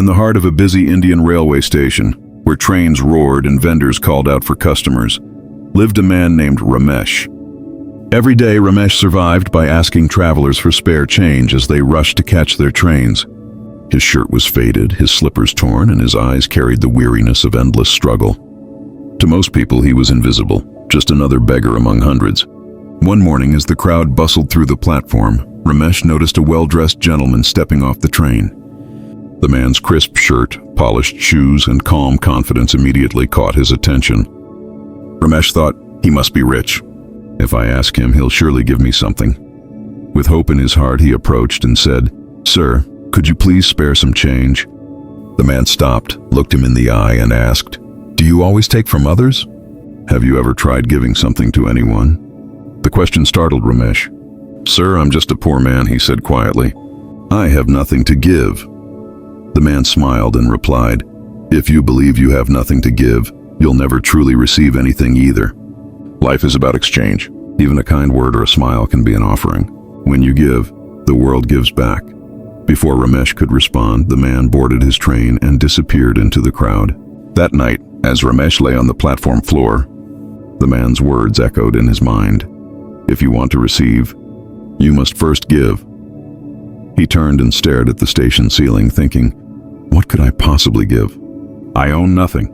In the heart of a busy Indian railway station, where trains roared and vendors called out for customers, lived a man named Ramesh. Every day, Ramesh survived by asking travelers for spare change as they rushed to catch their trains. His shirt was faded, his slippers torn, and his eyes carried the weariness of endless struggle. To most people, he was invisible, just another beggar among hundreds. One morning, as the crowd bustled through the platform, Ramesh noticed a well-dressed gentleman stepping off the train. The man's crisp shirt, polished shoes, and calm confidence immediately caught his attention. Ramesh thought, he must be rich. If I ask him, he'll surely give me something. With hope in his heart, he approached and said, "Sir, could you please spare some change?" The man stopped, looked him in the eye, and asked, "Do you always take from others? Have you ever tried giving something to anyone?" The question startled Ramesh. "Sir, I'm just a poor man," he said quietly. "I have nothing to give." The man smiled and replied, "If you believe you have nothing to give, you'll never truly receive anything either. Life is about exchange. Even a kind word or a smile can be an offering. When you give, the world gives back." Before Ramesh could respond, the man boarded his train and disappeared into the crowd. That night, as Ramesh lay on the platform floor, the man's words echoed in his mind. "If you want to receive, you must first give." He turned and stared at the station ceiling, thinking, what could I possibly give? I own nothing.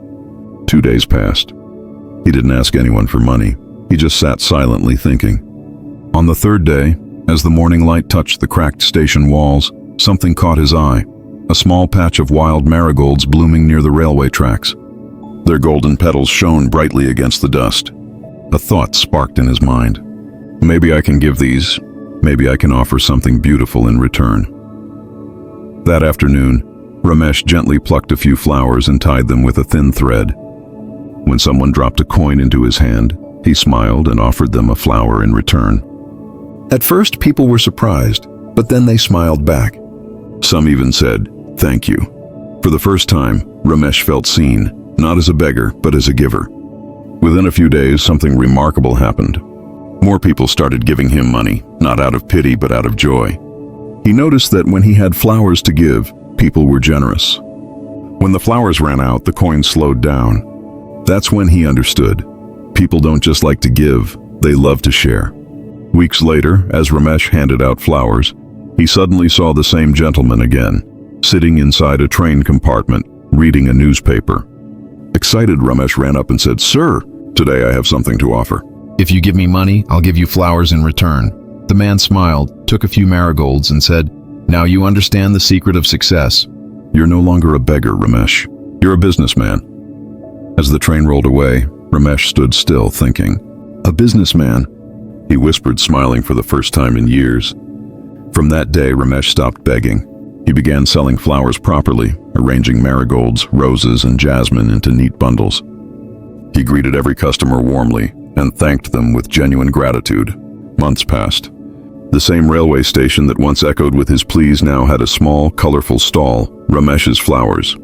2 days passed. He didn't ask anyone for money. He just sat silently thinking. On the third day, as the morning light touched the cracked station walls, something caught his eye. A small patch of wild marigolds blooming near the railway tracks. Their golden petals shone brightly against the dust. A thought sparked in his mind. Maybe I can give these. Maybe I can offer something beautiful in return. That afternoon, Ramesh gently plucked a few flowers and tied them with a thin thread. When someone dropped a coin into his hand, he smiled and offered them a flower in return. At first, people were surprised, but then they smiled back. Some even said, "Thank you." For the first time, Ramesh felt seen, not as a beggar, but as a giver. Within a few days, something remarkable happened. More people started giving him money, not out of pity, but out of joy. He noticed that when he had flowers to give, people were generous. When the flowers ran out, the coins slowed down. That's when he understood. People don't just like to give, they love to share. Weeks later, as Ramesh handed out flowers, he suddenly saw the same gentleman again, sitting inside a train compartment, reading a newspaper. Excited, Ramesh ran up and said, "Sir, today I have something to offer." "If you give me money, I'll give you flowers in return." The man smiled, took a few marigolds, and said, "Now you understand the secret of success." "You're no longer a beggar, Ramesh. You're a businessman." As the train rolled away, Ramesh stood still, thinking. "A businessman," he whispered, smiling for the first time in years. From that day, Ramesh stopped begging. He began selling flowers properly, arranging marigolds, roses, and jasmine into neat bundles. He greeted every customer warmly and thanked them with genuine gratitude. Months passed. The same railway station that once echoed with his pleas now had a small, colorful stall, Ramesh's Flowers.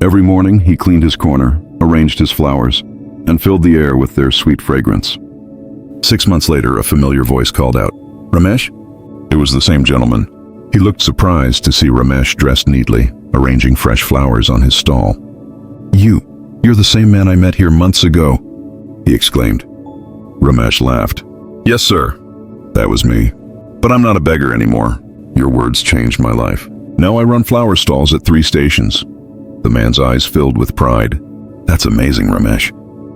Every morning, he cleaned his corner, arranged his flowers, and filled the air with their sweet fragrance. 6 months later, a familiar voice called out, "Ramesh?" It was the same gentleman. He looked surprised to see Ramesh dressed neatly, arranging fresh flowers on his stall. You're the same man I met here months ago," he exclaimed. Ramesh laughed. "Yes, sir. That was me. But I'm not a beggar anymore. Your words changed my life. Now I run flower stalls at 3 stations." The man's eyes filled with pride. "That's amazing, Ramesh.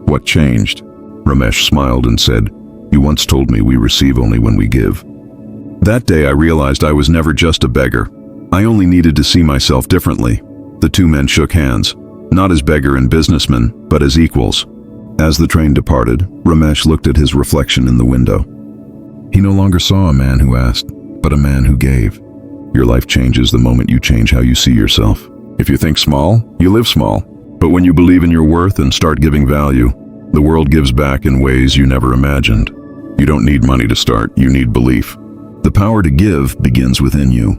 What changed?" Ramesh smiled and said, "You once told me we receive only when we give." That day I realized I was never just a beggar. I only needed to see myself differently. The two men shook hands, not as beggar and businessman, but as equals. As the train departed, Ramesh looked at his reflection in the window. He no longer saw a man who asked, but a man who gave. Your life changes the moment you change how you see yourself. If you think small, you live small. But when you believe in your worth and start giving value, the world gives back in ways you never imagined. You don't need money to start, you need belief. The power to give begins within you.